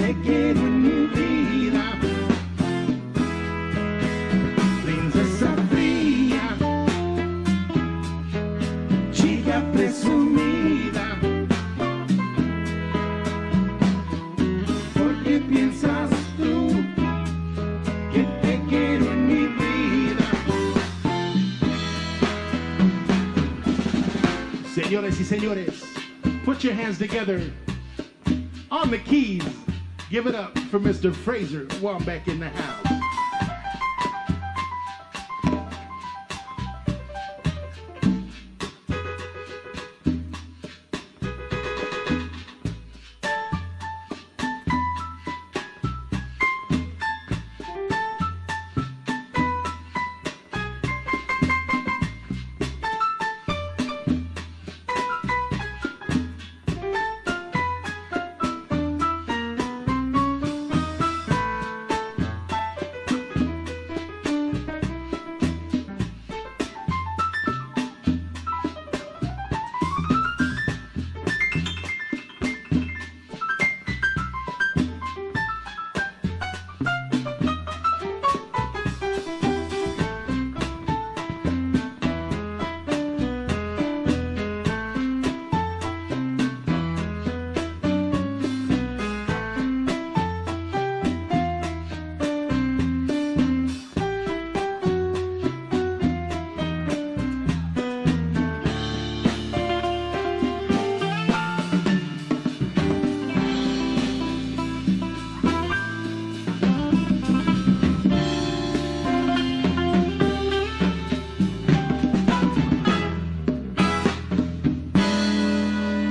te quiero en mi vida. Princesa fría, chica presumida. ¿Por qué piensas tú que te quiero en mi vida? Señores y señores, put your hands together on the keys. Give it up for Mr. Fraser while I'm back in the house.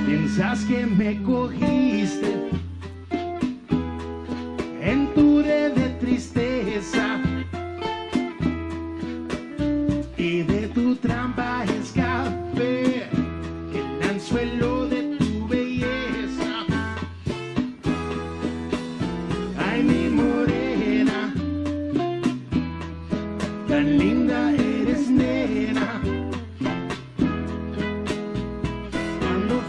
Piensas que me cogiste en tu red de tristeza y de tu trampa escapé el anzuelo de tu belleza. Ay, mi morena, tan linda eres, nena.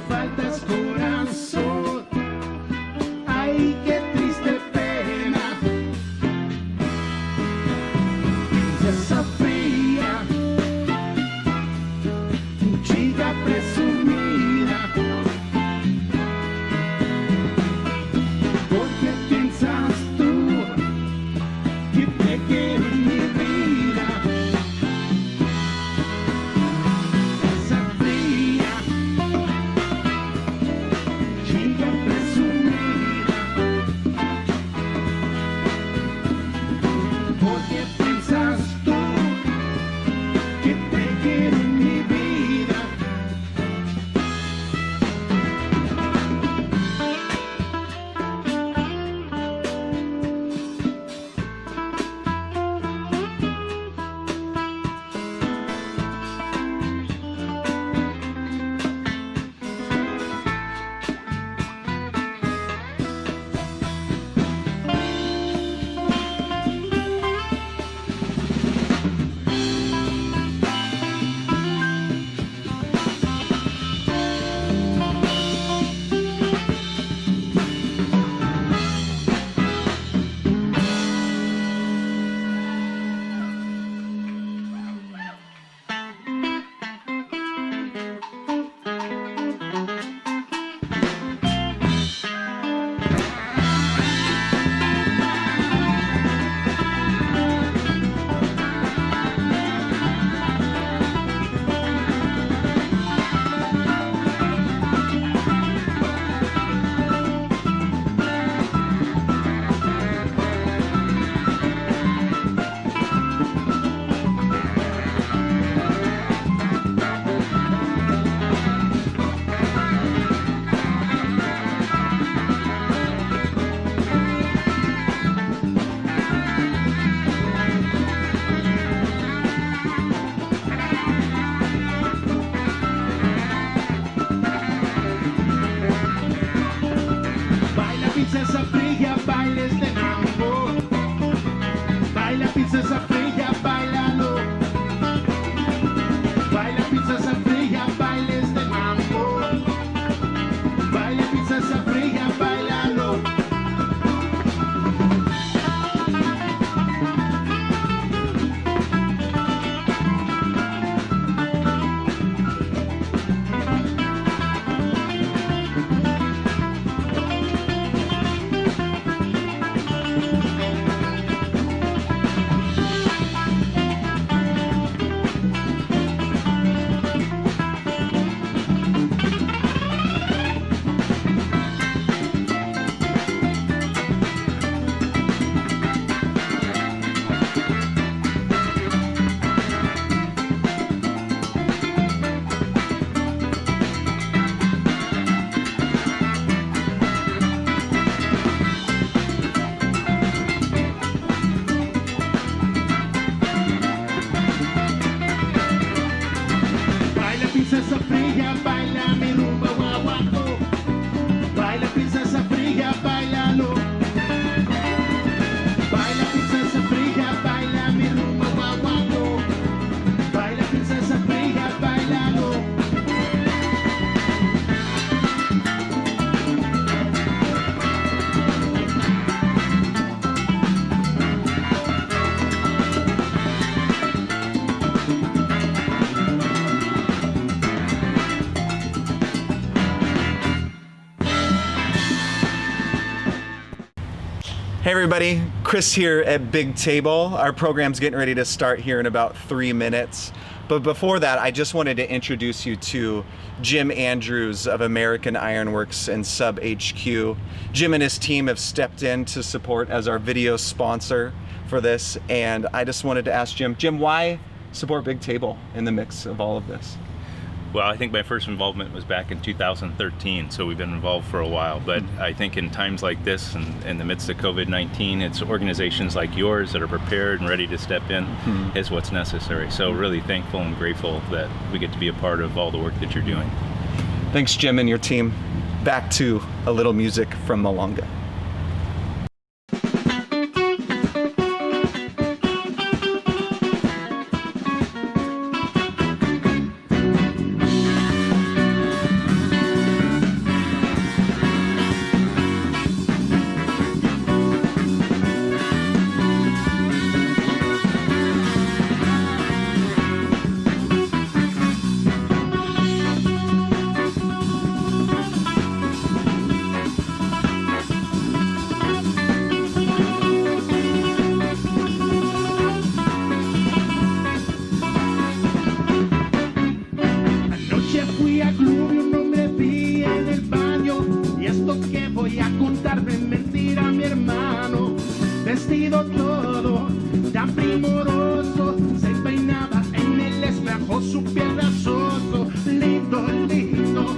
Faltas corazón, ay, qué triste pena. Princesa fría, chica presumida. ¿Por qué piensas tú que te quiero en mi vida? Princesa fría, chica presumida. ¿Por qué piensas tú que te quiero en mi vida? Princesa fría, bailes de mambo. Baila, princesa fría, bailalo. Baila, princesa fría, bailes de mambo. Baila, princesa fría, bailalo. Hey everybody, Chris here at Big Table. Our program's getting ready to start here in about 3 minutes. But before that, I just wanted to introduce you to Jim Andrews of American Ironworks and Sub HQ. Jim and his team have stepped in to support as our video sponsor for this. And I just wanted to ask Jim, why support Big Table in the mix of all of this? Well, I think my first involvement was back in 2013, so we've been involved for a while. But I think in times like this, and in the midst of COVID-19, it's organizations like yours that are prepared and ready to step in is what's necessary. So really thankful and grateful that we get to be a part of all the work that you're doing. Thanks, Jim and your team. Back to a little music from Milonga. Vestido todo tan primoroso, se peinaba en el espejo su piel grasoso, lindo, lindo,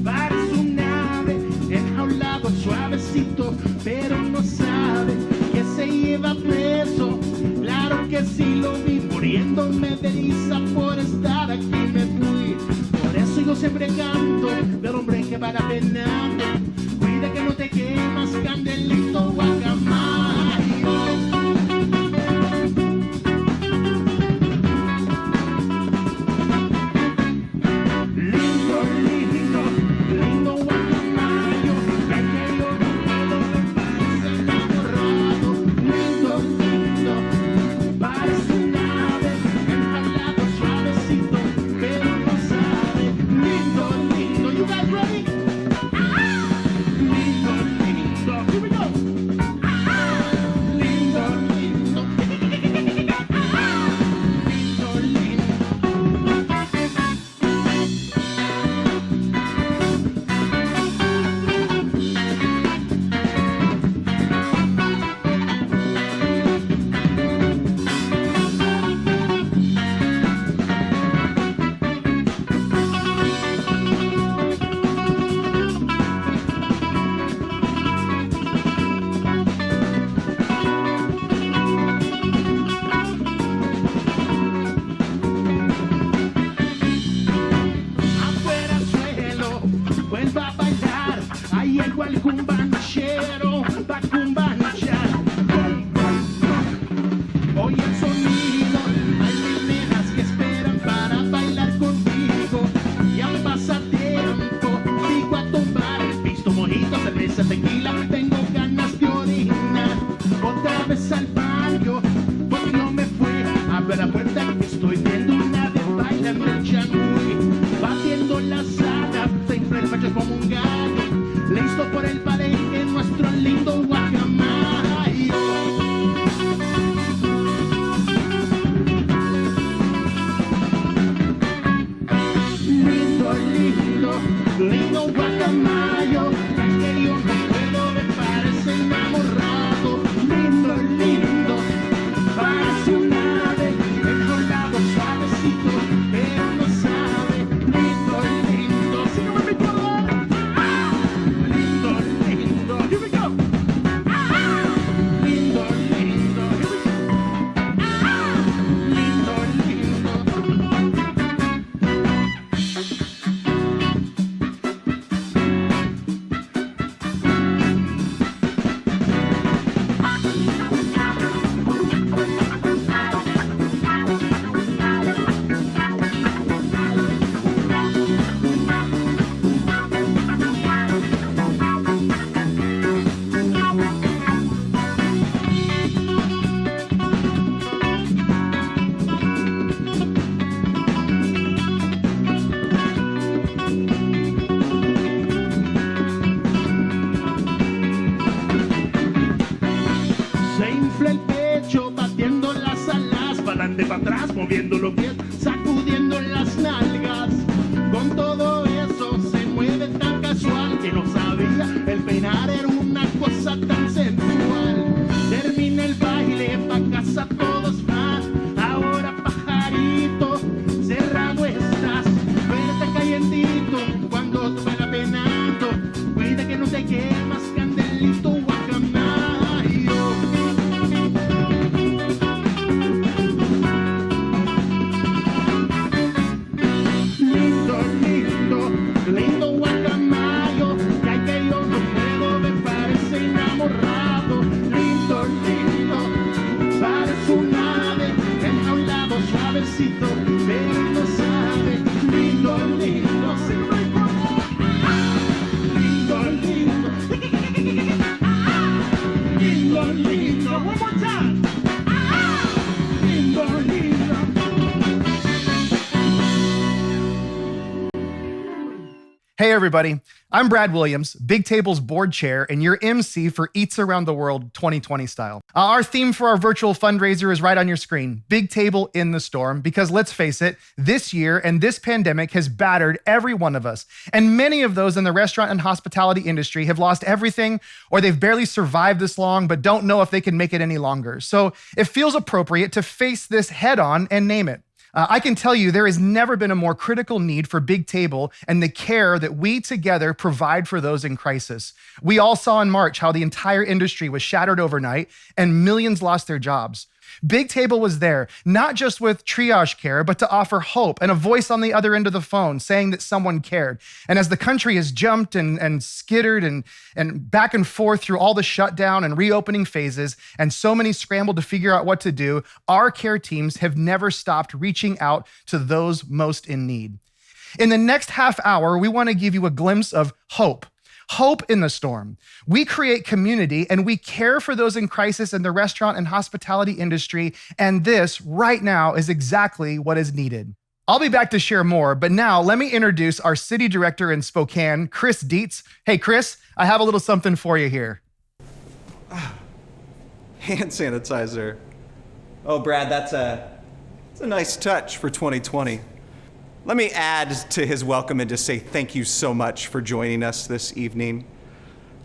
parece un ave, enjaulado suavecito, pero no sabe que se lleva preso. Claro que sí lo vi, muriéndome de risa por estar aquí me fui. Por eso yo siempre canto del hombre que va penando. Cuida que no te quemas, candelito guacamaya. Suave, enjaulado, suave. adelante, para atrás, moviendo los pies, sacudiendo las nalgas. Con todo eso se mueve tan casual que no sabía, el peinar era una cosa tan sensual. Termina el baile, pa' casa todos van, ahora pajarito, cerrado estás. Verte calientito cuando tú vayas penando, cuida que no te quemas, candelito guacamayo. Lindo, lindo, lindo guacamayo, que hay que yo no puedo, me parece enamorado. Lindo, lindo, parece un ave, enjaulado suavecito, pero no sabe. Lindo, lindo, lindo, lindo, lindo, lindo, one more time. Lindo, lindo. Hey everybody, I'm Brad Williams, Big Table's board chair and your MC for Eats Around the World 2020 style. Our theme for our virtual fundraiser is right on your screen, Big Table in the Storm, because let's face it, this year and this pandemic has battered every one of us. And many of those in the restaurant and hospitality industry have lost everything, or they've barely survived this long, but don't know if they can make it any longer. So it feels appropriate to face this head on and name it. I can tell you there has never been a more critical need for Big Table and the care that we together provide for those in crisis. We all saw in March how the entire industry was shattered overnight and millions lost their jobs. Big Table was there, not just with triage care, but to offer hope and a voice on the other end of the phone saying that someone cared. And as the country has jumped and skittered and back and forth through all the shutdown and reopening phases, and so many scrambled to figure out what to do, our care teams have never stopped reaching out to those most in need. In the next half hour, we want to give you a glimpse of hope. Hope in the storm. We create community and we care for those in crisis in the restaurant and hospitality industry, and this right now is exactly what is needed. I'll be back to share more, but now let me introduce our city director in Spokane, Chris Dietz. Hey, Chris, I have a little something for you here. Hand sanitizer. Oh, Brad, that's a nice touch for 2020. Let me add to his welcome and just say thank you so much for joining us this evening.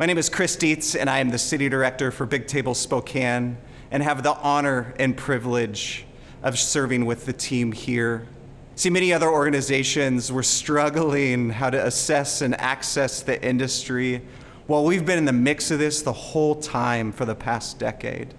My name is Chris Dietz, and I am the city director for Big Table Spokane, and have the honor and privilege of serving with the team here. See, many other organizations were struggling how to assess and access the industry, while we've been in the mix of this the whole time for the past decade.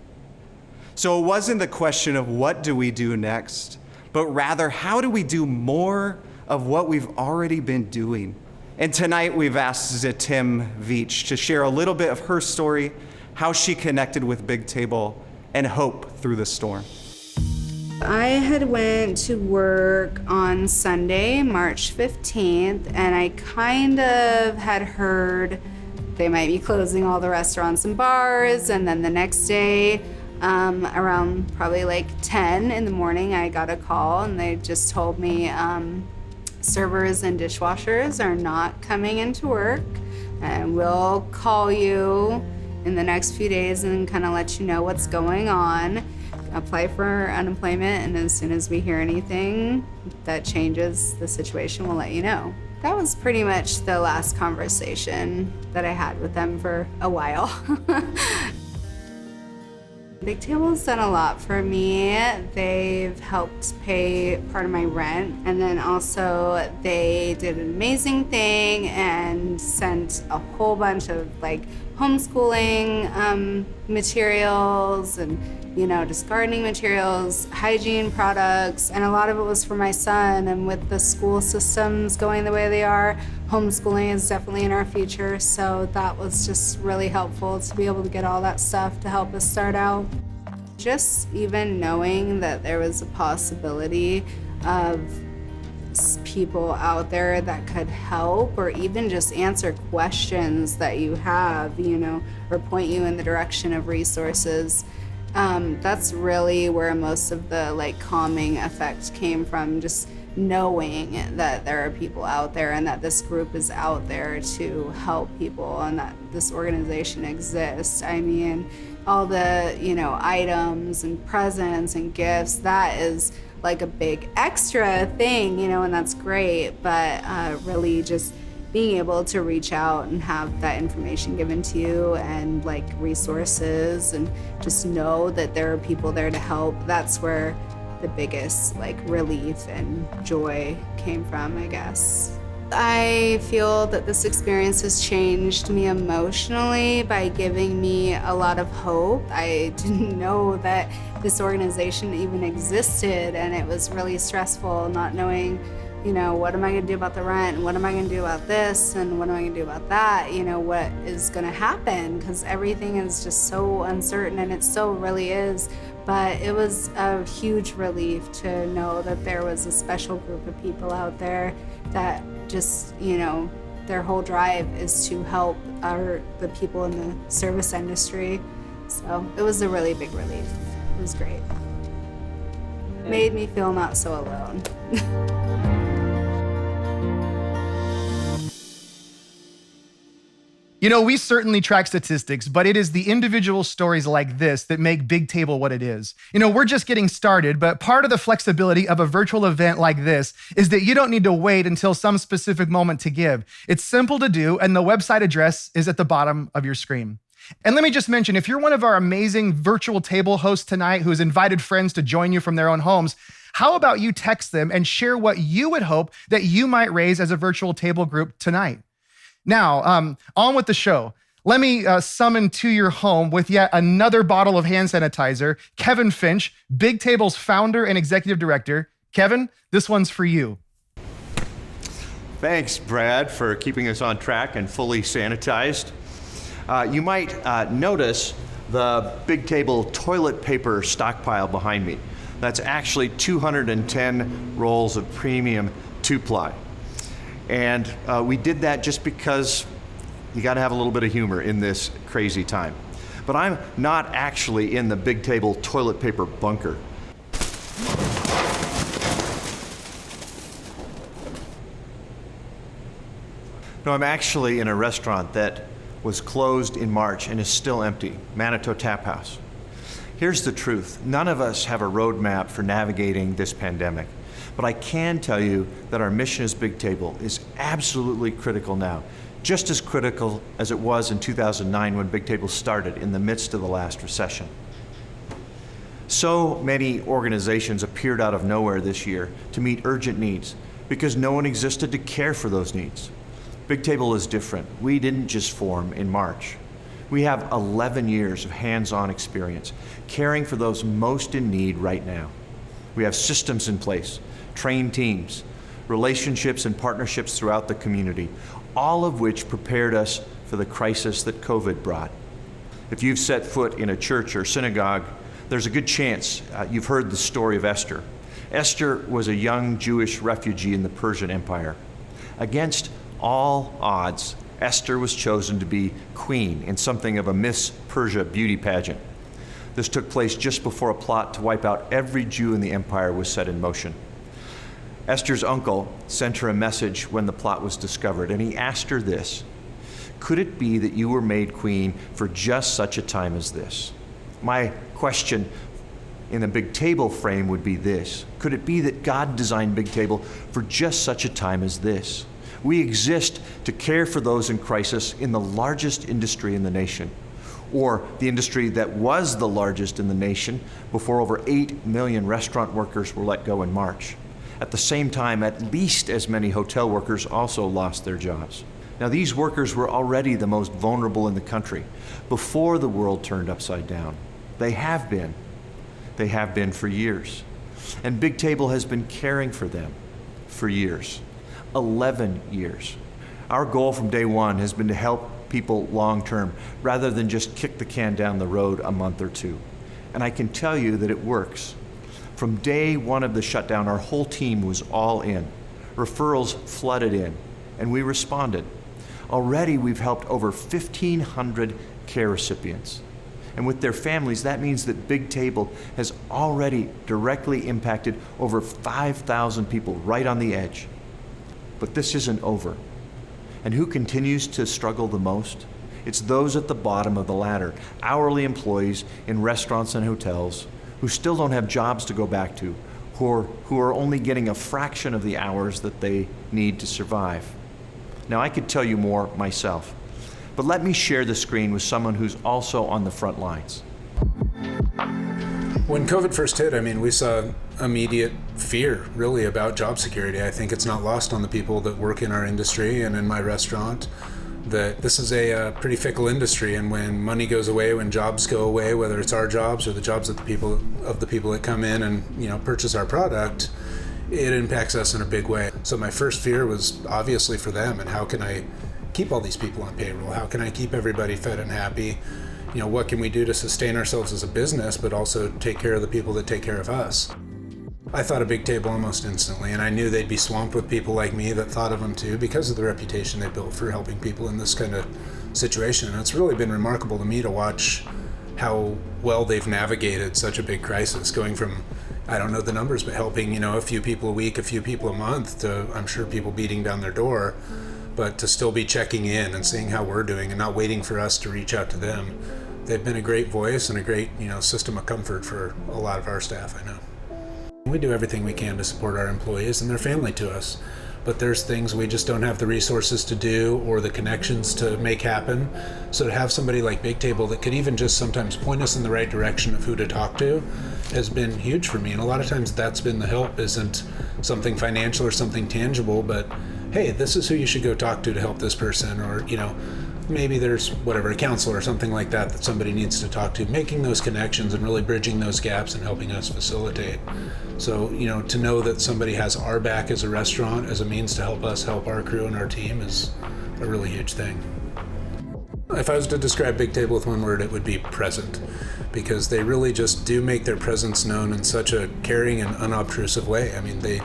So it wasn't the question of what do we do next, but rather, how do we do more of what we've already been doing? And tonight we've asked Tim Veach to share a little bit of her story, how she connected with Big Table, and hope through the storm. I had went to work on Sunday, March 15th, and I kind of had heard they might be closing all the restaurants and bars, and then the next day, around probably like 10 in the morning, I got a call and they just told me servers and dishwashers are not coming into work, and we'll call you in the next few days and kind of let you know what's going on. Apply for unemployment, and as soon as we hear anything that changes the situation, we'll let you know. That was pretty much the last conversation that I had with them for a while. Big Table's done a lot for me. They've helped pay part of my rent, and then also they did an amazing thing and sent a whole bunch of like homeschooling materials and just gardening materials, hygiene products, and a lot of it was for my son. And with the school systems going the way they are, homeschooling is definitely in our future. So that was just really helpful to be able to get all that stuff to help us start out. Just even knowing that there was a possibility of people out there that could help, or even just answer questions that you have, or point you in the direction of resources. That's really where most of the calming effect came from, just knowing that there are people out there and that this group is out there to help people and that this organization exists. I mean, all the, items and presents and gifts, that is like a big extra thing, and that's great. But really just being able to reach out and have that information given to you and like resources and just know that there are people there to help, that's where the biggest like relief and joy came from, I guess. I feel that this experience has changed me emotionally by giving me a lot of hope. I didn't know that this organization even existed, and it was really stressful not knowing, what am I gonna do about the rent, and what am I gonna do about this, and what am I gonna do about that, what is gonna happen, because everything is just so uncertain, and it so really is. But it was a huge relief to know that there was a special group of people out there that just, their whole drive is to help the people in the service industry. So it was a really big relief. It was great. Made me feel not so alone. We certainly track statistics, but it is the individual stories like this that make Big Table what it is. We're just getting started, but part of the flexibility of a virtual event like this is that you don't need to wait until some specific moment to give. It's simple to do, and the website address is at the bottom of your screen. And let me just mention, if you're one of our amazing virtual table hosts tonight who's invited friends to join you from their own homes, how about you text them and share what you would hope that you might raise as a virtual table group tonight? Now, on with the show. Let me summon to your home with yet another bottle of hand sanitizer, Kevin Finch, Big Table's founder and executive director. Kevin, this one's for you. Thanks, Brad, for keeping us on track and fully sanitized. You might notice the Big Table toilet paper stockpile behind me. That's actually 210 rolls of premium 2-ply. And we did that just because you got to have a little bit of humor in this crazy time. But I'm not actually in the Big Table toilet paper bunker. No, I'm actually in a restaurant that was closed in March and is still empty, Manitou Tap House. Here's the truth. None of us have a roadmap for navigating this pandemic. But I can tell you that our mission as Big Table is absolutely critical now, just as critical as it was in 2009 when Big Table started in the midst of the last recession. So many organizations appeared out of nowhere this year to meet urgent needs because no one existed to care for those needs. Big Table is different. We didn't just form in March. We have 11 years of hands-on experience caring for those most in need right now. We have systems in place, trained teams, relationships and partnerships throughout the community, all of which prepared us for the crisis that COVID brought. If you've set foot in a church or synagogue, there's a good chance you've heard the story of Esther. Esther was a young Jewish refugee in the Persian Empire. Against all odds, Esther was chosen to be queen in something of a Miss Persia beauty pageant. This took place just before a plot to wipe out every Jew in the empire was set in motion. Esther's uncle sent her a message when the plot was discovered, and he asked her this: could it be that you were made queen for just such a time as this? My question in the Big Table frame would be this: could it be that God designed Big Table for just such a time as this? We exist to care for those in crisis in the largest industry in the nation, or the industry that was the largest in the nation before over 8 million restaurant workers were let go in March. At the same time, at least as many hotel workers also lost their jobs. Now, these workers were already the most vulnerable in the country before the world turned upside down. They have been. They have been for years. And Big Table has been caring for them for years. 11 years. Our goal from day one has been to help people long term rather than just kick the can down the road a month or two. And I can tell you that it works. From day one of the shutdown, our whole team was all in. Referrals flooded in, and we responded. Already, we've helped over 1,500 care recipients. And with their families, that means that Big Table has already directly impacted over 5,000 people right on the edge. But this isn't over. And who continues to struggle the most? It's those at the bottom of the ladder, hourly employees in restaurants and hotels who still don't have jobs to go back to, who are only getting a fraction of the hours that they need to survive. Now, I could tell you more myself, but let me share the screen with someone who's also on the front lines. When COVID first hit, we saw immediate fear, really, about job security. I think it's not lost on the people that work in our industry and in my restaurant that this is a pretty fickle industry, and when money goes away, when jobs go away, whether it's our jobs or the jobs of the people that come in and purchase our product, it impacts us in a big way. So my first fear was obviously for them, and how can I keep all these people on payroll? How can I keep everybody fed and happy? What can we do to sustain ourselves as a business, but also take care of the people that take care of us? I thought of Big Table almost instantly, and I knew they'd be swamped with people like me that thought of them too because of the reputation they built for helping people in this kind of situation. And it's really been remarkable to me to watch how well they've navigated such a big crisis, going from, I don't know the numbers, but helping, a few people a week, a few people a month, to I'm sure people beating down their door, but to still be checking in and seeing how we're doing and not waiting for us to reach out to them. They've been a great voice and a great, system of comfort for a lot of our staff, I know. We do everything we can to support our employees and their family to us, but there's things we just don't have the resources to do or the connections to make happen. So to have somebody like Big Table that could even just sometimes point us in the right direction of who to talk to has been huge for me. And a lot of times that's been the help, isn't something financial or something tangible, but hey, this is who you should go talk to help this person, or maybe there's a counselor or something like that somebody needs to talk to, making those connections and really bridging those gaps and helping us facilitate. So, to know that somebody has our back as a restaurant as a means to help us help our crew and our team is a really huge thing. If I was to describe Big Table with one word, it would be present, because they really just do make their presence known in such a caring and unobtrusive way. They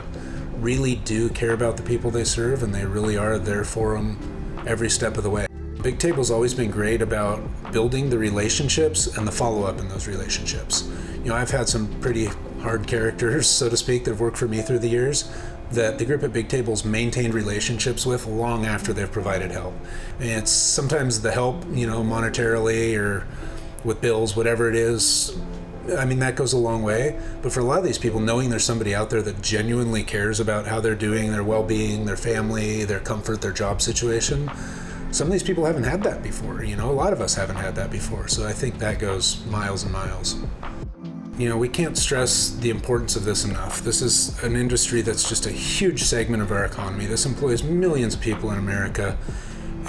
really do care about the people they serve, and they really are there for them every step of the way. Big Table's always been great about building the relationships and the follow-up in those relationships. I've had some pretty hard characters, so to speak, that have worked for me through the years that the group at Big Table's maintained relationships with long after they've provided help. And it's sometimes the help, monetarily or with bills, whatever it is, that goes a long way. But for a lot of these people, knowing there's somebody out there that genuinely cares about how they're doing, their well-being, their family, their comfort, their job situation, some of these people haven't had that before. A lot of us haven't had that before. So I think that goes miles and miles. We can't stress the importance of this enough. This is an industry that's just a huge segment of our economy. This employs millions of people in America,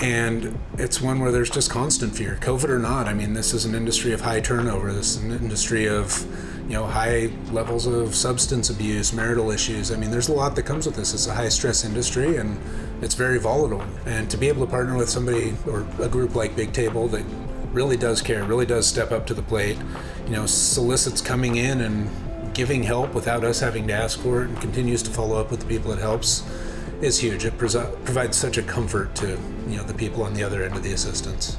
and it's one where there's just constant fear, COVID or not. This is an industry of high turnover. This is an industry of, high levels of substance abuse, marital issues. There's a lot that comes with this. It's a high stress industry, and it's very volatile. And to be able to partner with somebody or a group like Big Table that really does care, really does step up to the plate, solicits coming in and giving help without us having to ask for it, and continues to follow up with the people it helps, is huge. It provides such a comfort to the people on the other end of the assistance.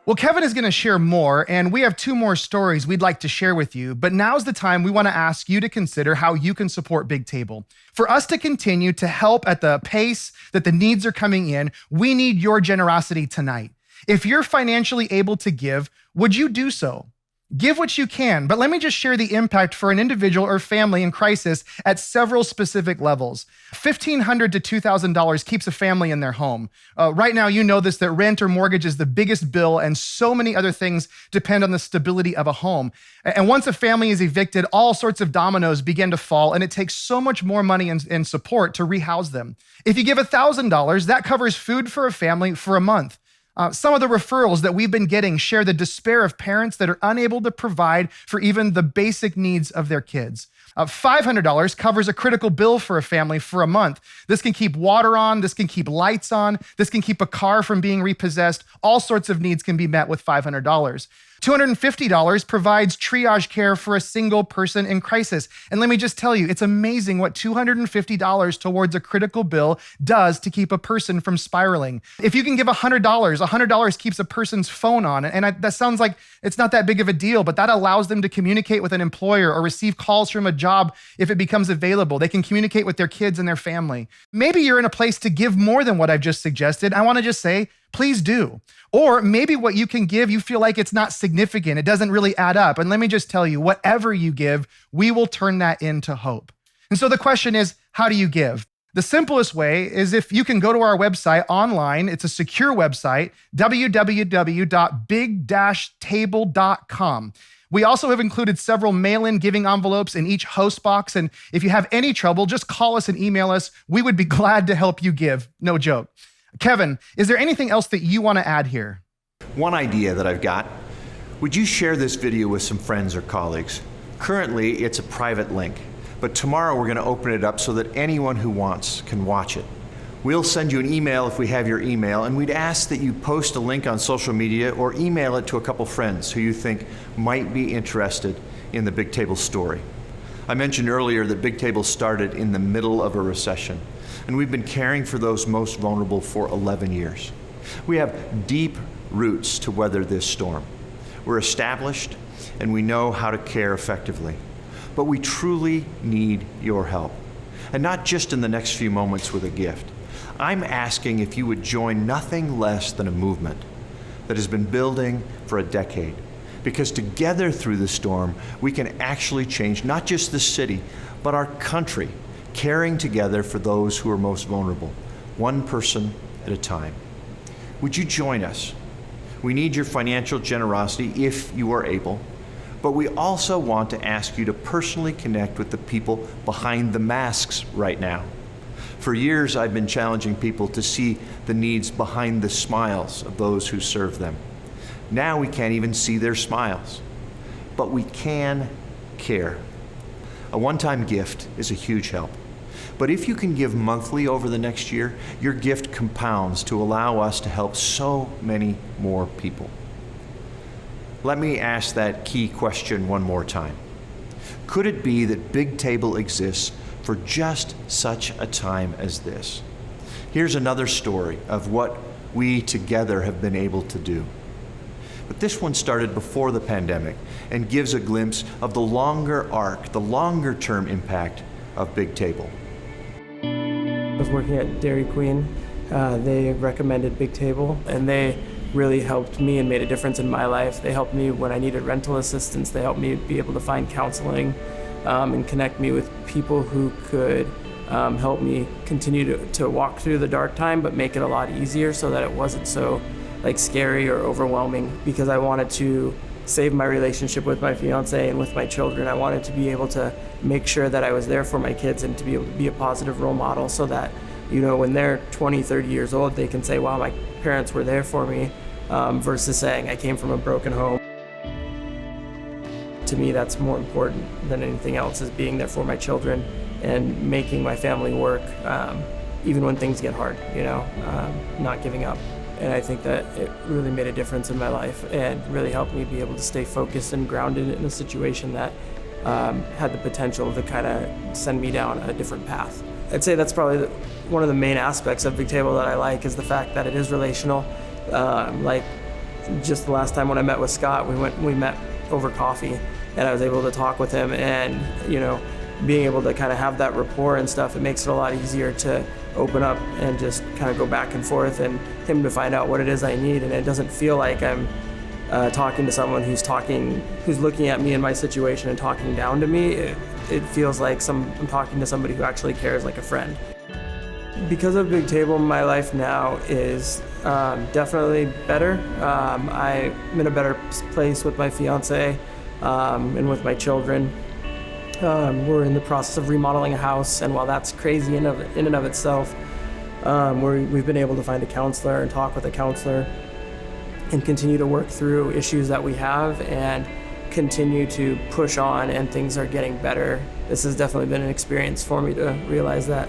Well, Kevin is going to share more, and we have 2 more stories we'd like to share with you. But now's the time we want to ask you to consider how you can support Big Table. For us to continue to help at the pace that the needs are coming in, we need your generosity tonight. If you're financially able to give, would you do so? Give what you can, but let me just share the impact for an individual or family in crisis at several specific levels. $1,500 to $2,000 keeps a family in their home. Right now, that rent or mortgage is the biggest bill, and so many other things depend on the stability of a home. And once a family is evicted, all sorts of dominoes begin to fall, and it takes so much more money and support to rehouse them. If you give $1,000, that covers food for a family for a month. Some of the referrals that we've been getting share the despair of parents that are unable to provide for even the basic needs of their kids. $500 covers a critical bill for a family for a month. This can keep water on, this can keep lights on, this can keep a car from being repossessed. All sorts of needs can be met with $500. $250 provides triage care for a single person in crisis. And let me just tell you, it's amazing what $250 towards a critical bill does to keep a person from spiraling. If you can give $100 keeps a person's phone on. And that sounds like it's not that big of a deal, but that allows them to communicate with an employer or receive calls from a job if it becomes available. They can communicate with their kids and their family. Maybe you're in a place to give more than what I've just suggested. I want to just say, please do. Or maybe what you can give, you feel like it's not significant. It doesn't really add up. And let me just tell you, whatever you give, we will turn that into hope. And so the question is, how do you give? The simplest way is if you can go to our website online. It's a secure website, www.big-table.com. We also have included several mail-in giving envelopes in each host box. And if you have any trouble, just call us and email us. We would be glad to help you give. No joke. Kevin, is there anything else that you want to add here? One idea that I've got. Would you share this video with some friends or colleagues? Currently, it's a private link, but tomorrow we're going to open it up so that anyone who wants can watch it. We'll send you an email if we have your email, and we'd ask that you post a link on social media or email it to a couple friends who you think might be interested in the Big Table story. I mentioned earlier that Big Table started in the middle of a recession, and we've been caring for those most vulnerable for 11 years. We have deep roots to weather this storm. We're established, and we know how to care effectively. But we truly need your help, and not just in the next few moments with a gift. I'm asking if you would join nothing less than a movement that has been building for a decade. Because together through the storm, we can actually change not just the city, but our country, caring together for those who are most vulnerable, one person at a time. Would you join us? We need your financial generosity if you are able, but we also want to ask you to personally connect with the people behind the masks right now. For years, I've been challenging people to see the needs behind the smiles of those who serve them. Now we can't even see their smiles, but we can care. A one-time gift is a huge help. But if you can give monthly over the next year, your gift compounds to allow us to help so many more people. Let me ask that key question one more time. Could it be that Big Table exists for just such a time as this? Here's another story of what we together have been able to do. But this one started before the pandemic and gives a glimpse of the longer arc, the longer term impact of Big Table. I was working at Dairy Queen. They recommended Big Table, and they really helped me and made a difference in my life. They helped me when I needed rental assistance. They helped me be able to find counseling and connect me with people who could help me continue to walk through the dark time, but make it a lot easier so that it wasn't so scary or overwhelming, because I wanted to save my relationship with my fiance and with my children. I wanted to be able to make sure that I was there for my kids and to be able to be a positive role model so that, when they're 20, 30 years old, they can say, wow, my parents were there for me, versus saying I came from a broken home. To me, that's more important than anything else, is being there for my children and making my family work, even when things get hard, not giving up. And I think that it really made a difference in my life and really helped me be able to stay focused and grounded in a situation that had the potential to kind of send me down a different path. I'd say that's probably one of the main aspects of Big Table that I like, is the fact that it is relational. Just the last time when I met with Scott, we met over coffee, and I was able to talk with him, and being able to kind of have that rapport and stuff, it makes it a lot easier to open up and just kind of go back and forth, and him to find out what it is I need. And it doesn't feel like I'm talking to someone who's looking at me in my situation and talking down to me. It feels like I'm talking to somebody who actually cares, like a friend. Because of Big Table, my life now is definitely better. I'm in a better place with my fiance and with my children. We're in the process of remodeling a house, and while that's crazy in and of itself, we've been able to find a counselor and talk with a counselor and continue to work through issues that we have and continue to push on and things are getting better. This has definitely been an experience for me to realize that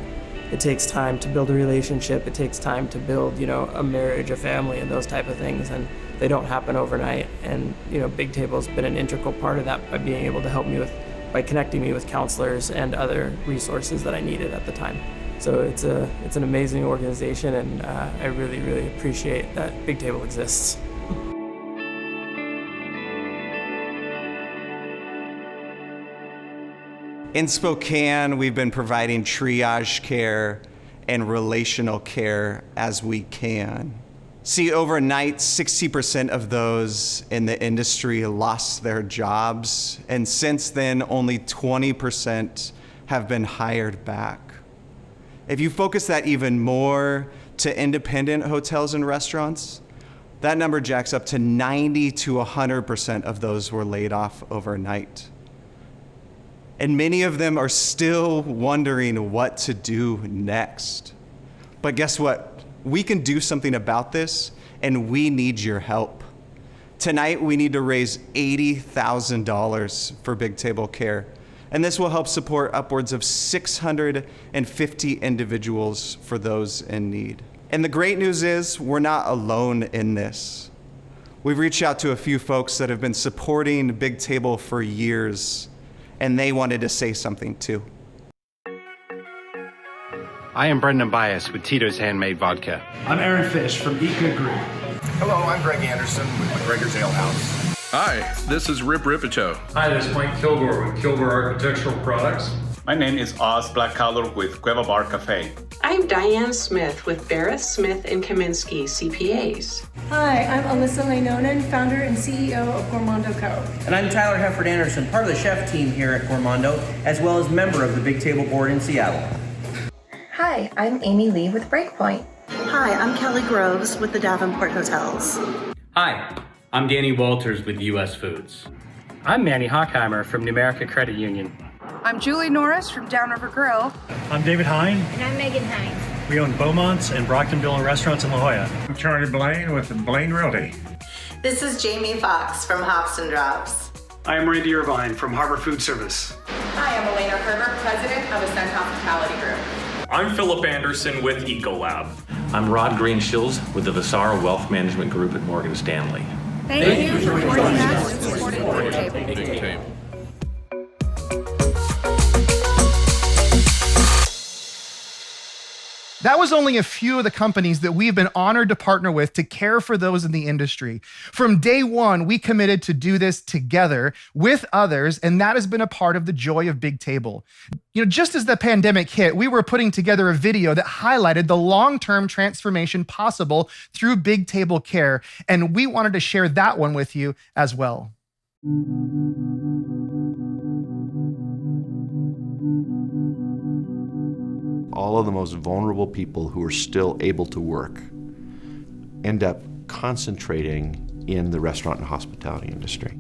it takes time to build a relationship. It takes time to build, a marriage, a family, and those type of things. And they don't happen overnight. And, Big Table's been an integral part of that by being able to help me by connecting me with counselors and other resources that I needed at the time. So it's an amazing organization, and I really, really appreciate that Big Table exists. In Spokane, we've been providing triage care and relational care as we can. See, overnight, 60% of those in the industry lost their jobs, and since then, only 20% have been hired back. If you focus that even more to independent hotels and restaurants, that number jacks up to 90 to 100% of those were laid off overnight. And many of them are still wondering what to do next. But guess what? We can do something about this, and we need your help. Tonight, we need to raise $80,000 for Big Table Care, and this will help support upwards of 650 individuals for those in need. And the great news is, we're not alone in this. We've reached out to a few folks that have been supporting Big Table for years, and they wanted to say something too. I am Brendan Bias with Tito's Handmade Vodka. I'm Aaron Fish from Ika Group. Hello, I'm Greg Anderson with McGregor's Ale House. Hi, this is Rip Ripito. Hi, this is Mike Kilgore with Kilgore Architectural Products. My name is Oz Blackcolor with Cueva Bar Cafe. I'm Diane Smith with Barrett Smith & Kaminsky CPAs. Hi, I'm Alyssa Leinonen, founder and CEO of Gourmando Co. And I'm Tyler Hefford Anderson, part of the chef team here at Gourmando, as well as member of the Big Table Board in Seattle. Hi, I'm Amy Lee with Breakpoint. Hi, I'm Kelly Groves with the Davenport Hotels. Hi, I'm Danny Walters with US Foods. I'm Manny Hockheimer from Numerica Credit Union. I'm Julie Norris from Downriver Grill. I'm David Hine. And I'm Megan Hine. We own Beaumont's and Brocktonville Restaurants in La Jolla. I'm Charlie Blaine with Blaine Realty. This is Jamie Fox from Hops and Drops. I am Randy Irvine from Harbor Food Service. Hi, I'm Elena Kerber, president of Ascent Hospitality Group. I'm Philip Anderson with Ecolab. I'm Rod Greenshields with the Vasara Wealth Management Group at Morgan Stanley. Thank you for joining us and supporting Big Table. That was only a few of the companies that we've been honored to partner with to care for those in the industry. From day one, we committed to do this together with others, and that has been a part of the joy of Big Table. Just as the pandemic hit, we were putting together a video that highlighted the long-term transformation possible through Big Table Care, and we wanted to share that one with you as well. All of the most vulnerable people who are still able to work end up concentrating in the restaurant and hospitality industry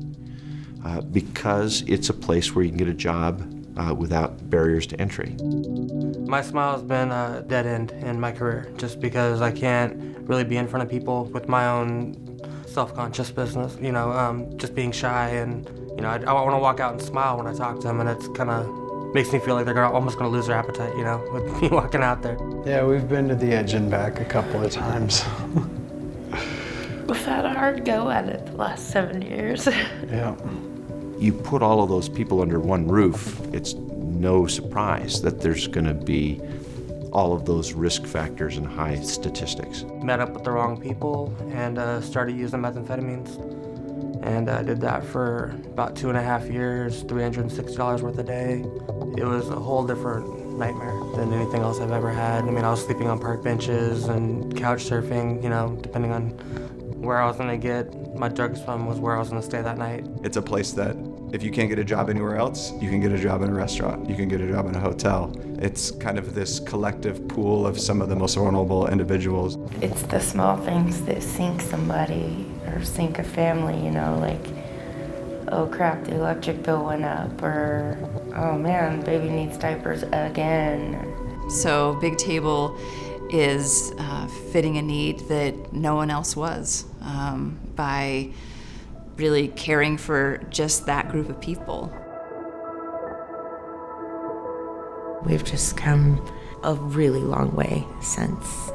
because it's a place where you can get a job without barriers to entry. My smile has been a dead end in my career just because I can't really be in front of people with my own self-conscious business, just being shy, and I want to walk out and smile when I talk to them, and it's kind of makes me feel like they're almost going to lose their appetite, with me walking out there. Yeah, we've been to the edge and back a couple of times. We've had a hard go at it the last 7 years. Yeah. You put all of those people under one roof, it's no surprise that there's going to be all of those risk factors and high statistics. Met up with the wrong people and started using methamphetamines. And I did that for about 2.5 years, $360 worth a day. It was a whole different nightmare than anything else I've ever had. I was sleeping on park benches and couch surfing, depending on where I was gonna get my drugs from was where I was gonna stay that night. It's a place that if you can't get a job anywhere else, you can get a job in a restaurant, you can get a job in a hotel. It's kind of this collective pool of some of the most vulnerable individuals. It's the small things that sink somebody or sink a family, like, oh crap, the electric bill went up, or oh man, baby needs diapers again. So Big Table is fitting a need that no one else was by really caring for just that group of people. We've just come a really long way since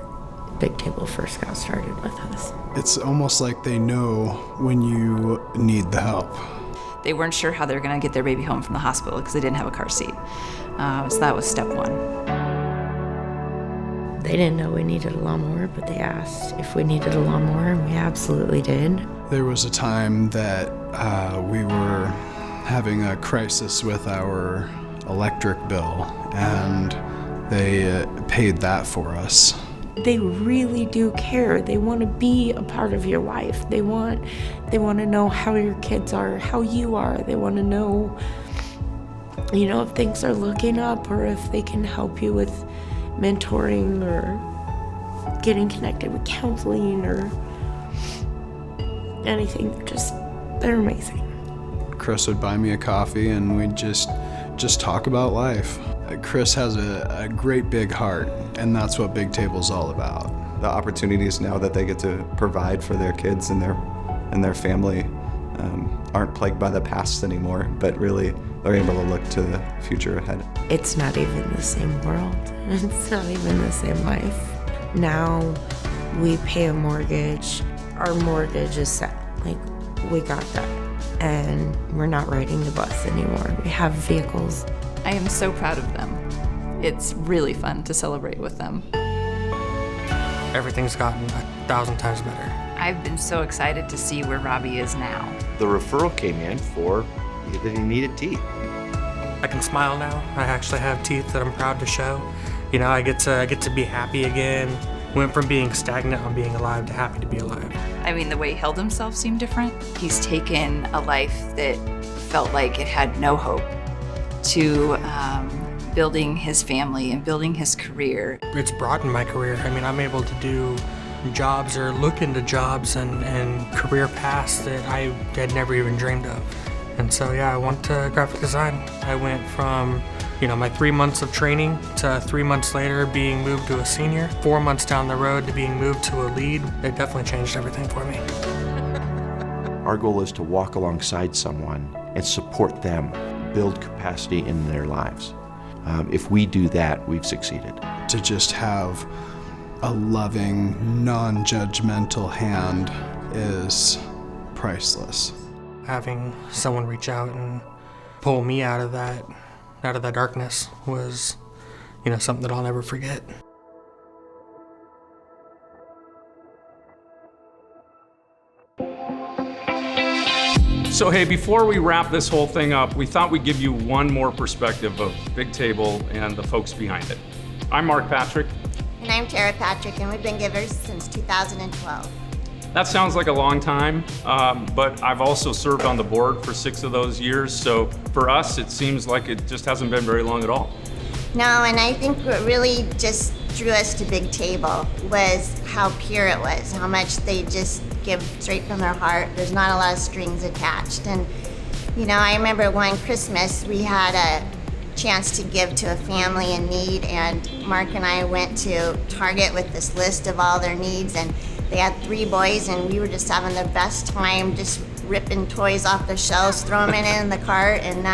Big Table first got started with us. It's almost like they know when you need the help. They weren't sure how they were going to get their baby home from the hospital because they didn't have a car seat. So that was step one. They didn't know we needed a lawnmower, but they asked if we needed a lawnmower, and we absolutely did. There was a time that we were having a crisis with our electric bill, and they paid that for us. They really do care. They want to be a part of your life. They want to know how your kids are, how you are. They want to know, if things are looking up or if they can help you with mentoring or getting connected with counseling or anything. They're amazing. Chris would buy me a coffee and we'd just talk about life. Chris has a great big heart, and that's what Big Table's all about. The opportunities now that they get to provide for their kids and their family aren't plagued by the past anymore, but really they're able to look to the future ahead. It's not even the same world. It's not even the same life. Now we pay a mortgage. Our mortgage is set. We got that. And we're not riding the bus anymore. We have vehicles. I am so proud of them. It's really fun to celebrate with them. Everything's gotten 1,000 times better. I've been so excited to see where Robbie is now. The referral came in for that he needed teeth. I can smile now. I actually have teeth that I'm proud to show. I get to be happy again. Went from being stagnant on being alive to happy to be alive. I mean, the way he held himself seemed different. He's taken a life that felt like it had no hope to building his family and building his career. It's broadened my career. I'm able to do jobs or look into jobs and career paths that I had never even dreamed of. And so, I went to graphic design. I went from, my 3 months of training to 3 months later being moved to a senior, 4 months down the road to being moved to a lead. It definitely changed everything for me. Our goal is to walk alongside someone and support them, build capacity in their lives. If we do that, we've succeeded. To just have a loving, non-judgmental hand is priceless. Having someone reach out and pull me out of that darkness was, something that I'll never forget. So hey, before we wrap this whole thing up, we thought we'd give you one more perspective of Big Table and the folks behind it. I'm Mark Patrick. And I'm Tara Patrick, and we've been givers since 2012. That sounds like a long time, but I've also served on the board for 6 of those years, so for us, it seems like it just hasn't been very long at all. No, and I think what really just drew us to Big Table was how pure it was, how much they just give straight from their heart. There's not a lot of strings attached. And, I remember one Christmas, we had a chance to give to a family in need, and Mark and I went to Target with this list of all their needs, and they had 3 boys, and we were just having the best time, just ripping toys off the shelves, throwing them in the cart, and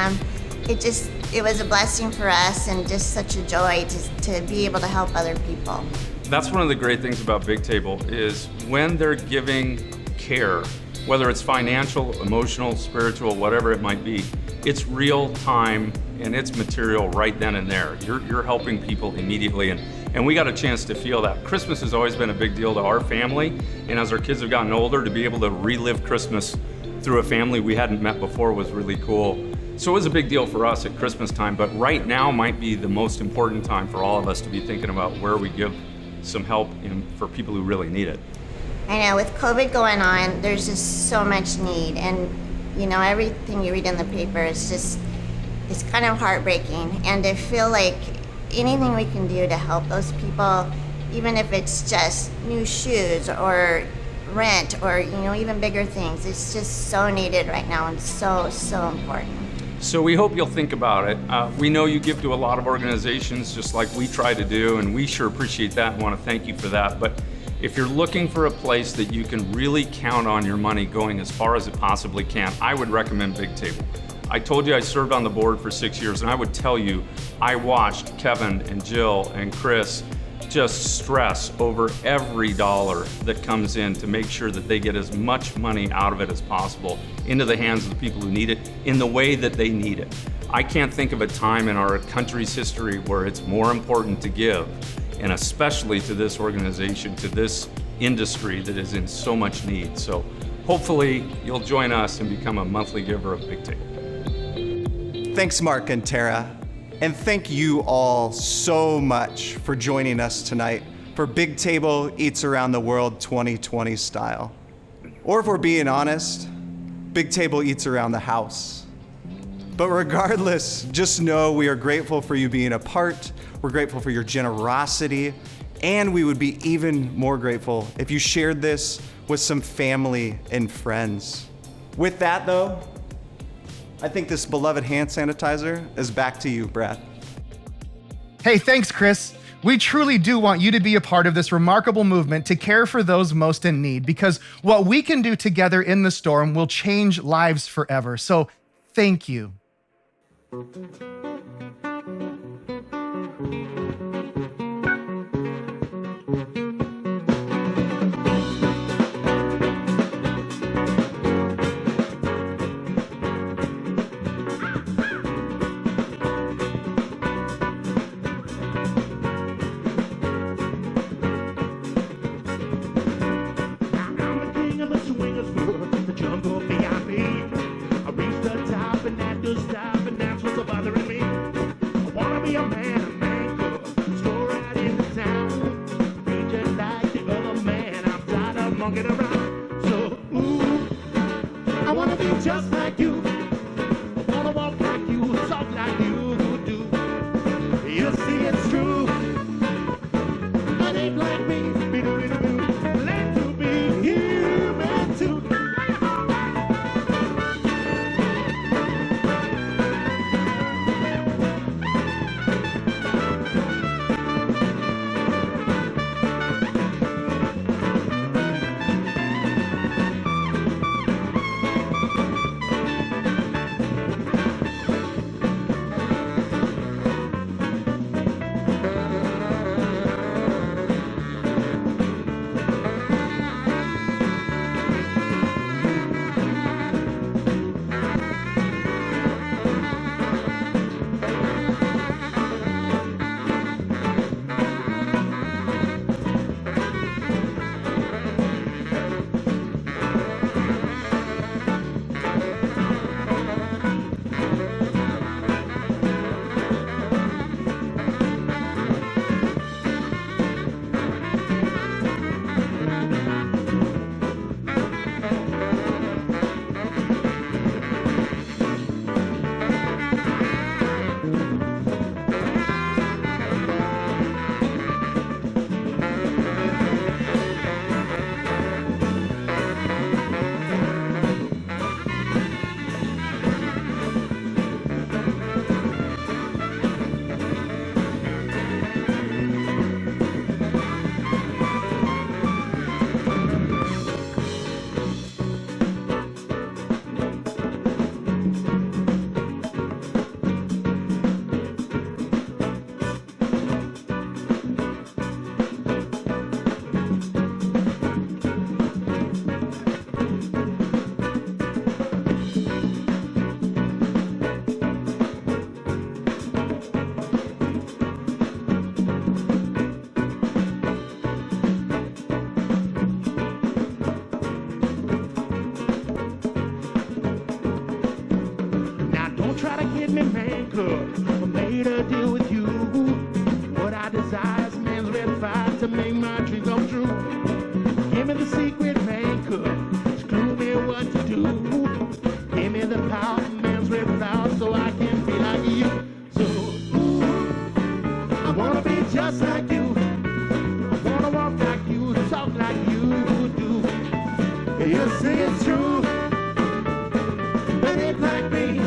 it was a blessing for us and just such a joy to be able to help other people. That's one of the great things about Big Table is when they're giving care, whether it's financial, emotional, spiritual, whatever it might be, it's real time and it's material right then and there. You're helping people immediately, and we got a chance to feel that. Christmas has always been a big deal to our family, and as our kids have gotten older, to be able to relive Christmas through a family we hadn't met before was really cool. So it was a big deal for us at Christmas time, but right now might be the most important time for all of us to be thinking about where we give some help for people who really need it. I know, with COVID going on, there's just so much need, and everything you read in the paper is it's kind of heartbreaking, and I feel like anything we can do to help those people, even if it's just new shoes or rent or even bigger things, it's just so needed right now and so important. So we hope you'll think about it. We know you give to a lot of organizations just like we try to do, and we sure appreciate that and want to thank you for that. But If you're looking for a place that you can really count on your money going as far as it possibly can, I would recommend Big Table. I told you I served on the board for 6 years, and I would tell you I watched Kevin and Jill and Chris just stress over every dollar that comes in to make sure that they get as much money out of it as possible into the hands of the people who need it in the way that they need it. I can't think of a time in our country's history where it's more important to give, and especially to this organization, to this industry that is in so much need. So hopefully you'll join us and become a monthly giver of Big Table. Thanks, Mark and Tara. And thank you all so much for joining us tonight for Big Table Eats Around the World 2020 style. Or if we're being honest, Big Table eats around the house. But regardless, just know we are grateful for you being a part. We're grateful for your generosity. And we would be even more grateful if you shared this with some family and friends. With that though, I think this beloved hand sanitizer is back to you, Brad. Hey, thanks, Chris. We truly do want you to be a part of this remarkable movement to care for those most in need, because what we can do together in the storm will change lives forever. So thank you. Just like you, I wanna walk like you, talk like you do. You see it's true, but ain't like me, learn to be human too. I made a deal with you. What I desire is man's red fire to make my dreams come true. Give me the secret maker, just clue me what to do. Give me the power of man's red fire so I can be like you. So, I wanna be just like you. I wanna walk like you, talk like you do. You say it's true, but it's like me.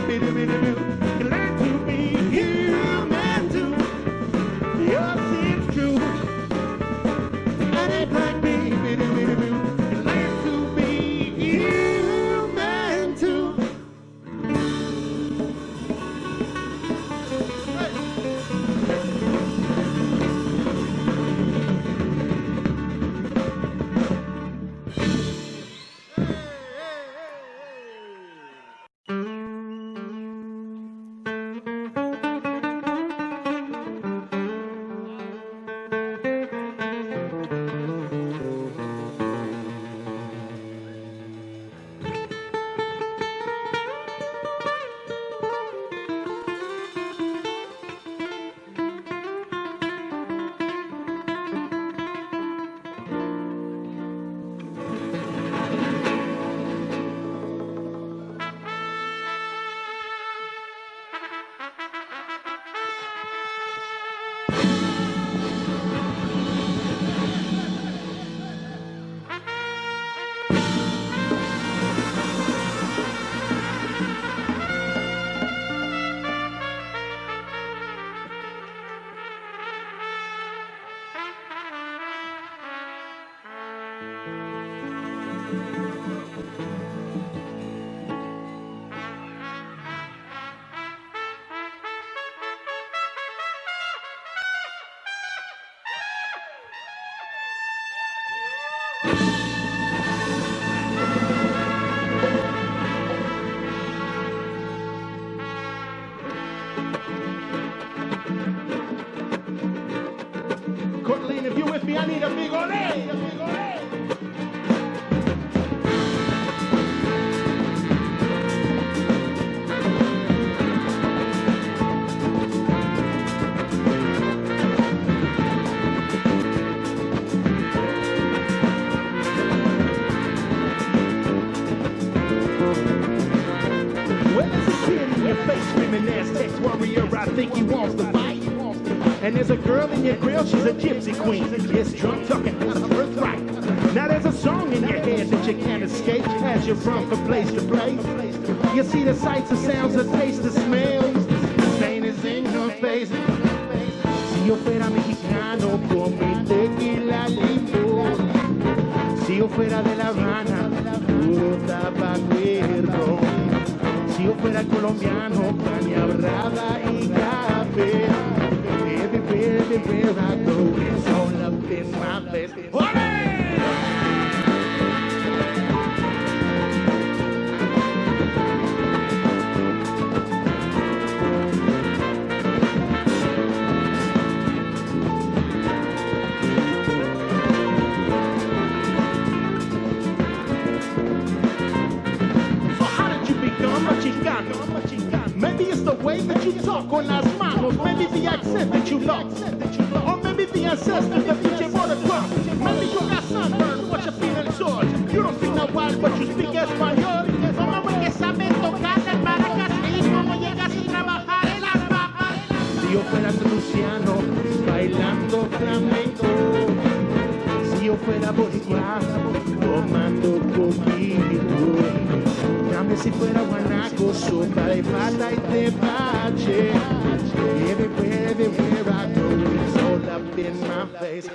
Learn to be human. baby, I need a big old A. Well, there's a kid in your face screaming Aztec warrior, I think he wants to fight. And there's a girl in your grill, she's a gypsy queen. Yes, drunk talking out of her right. Now there's a song in your head that you can't escape as you run from place to place. You see the sights, the sounds, the taste, the smells. The pain is in your face. Si yo fuera mexicano, con mi tequila lindo. Si yo fuera de La Habana, puro tabacuerdo. Si yo fuera colombiano, caña brava y café. Everywhere I go, it's all up in my face. So how did you become a Chicano? Maybe it's the way that you talk con las manos. Maybe the accent that you love. Or maybe the ancestors that you brought across. Maybe you got sunburned, what you feeling sore. You don't speak no wild, but you speak español. Como que sabes tocar el maracas y cómo llegas a trabajar en las bajas. Si yo fuera Luciano, bailando flamenco. Si yo fuera boricua, tomando coquito. Dame si fuera guanaco, sopa de pata y tepache. Everywhere I go, it's all up in my face.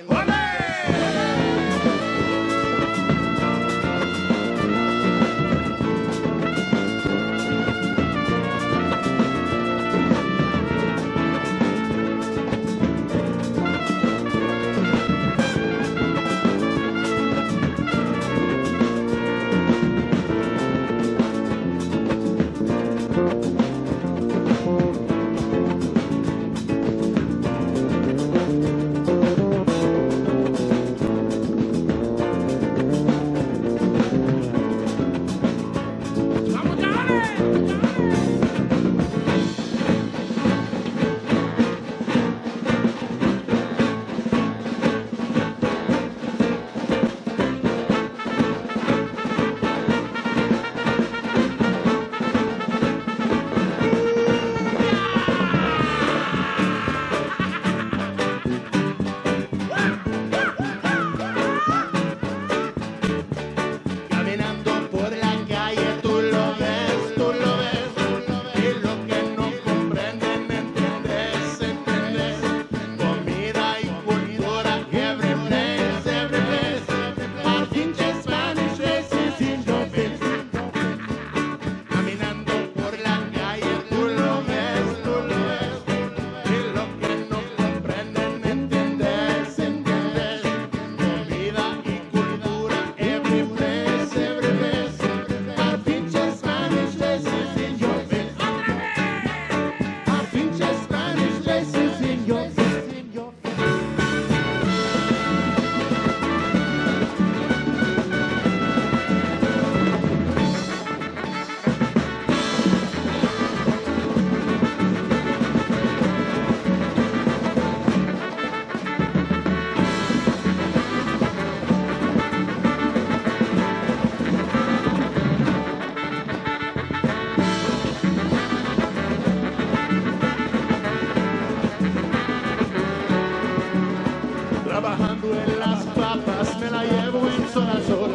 Trabajando en las papas, me la llevo en sol a sol.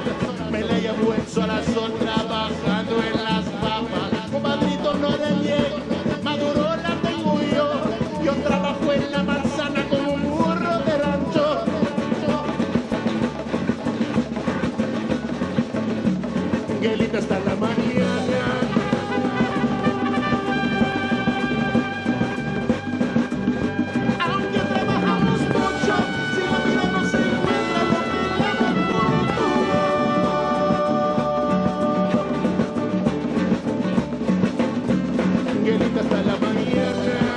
Me la llevo en sol a sol, trabajando en las papas. Compadrito, no le niego, maduro la tengo yo. Yo trabajo en la manzana como un burro de rancho. Angelita hasta la mañana. Hasta la mañana.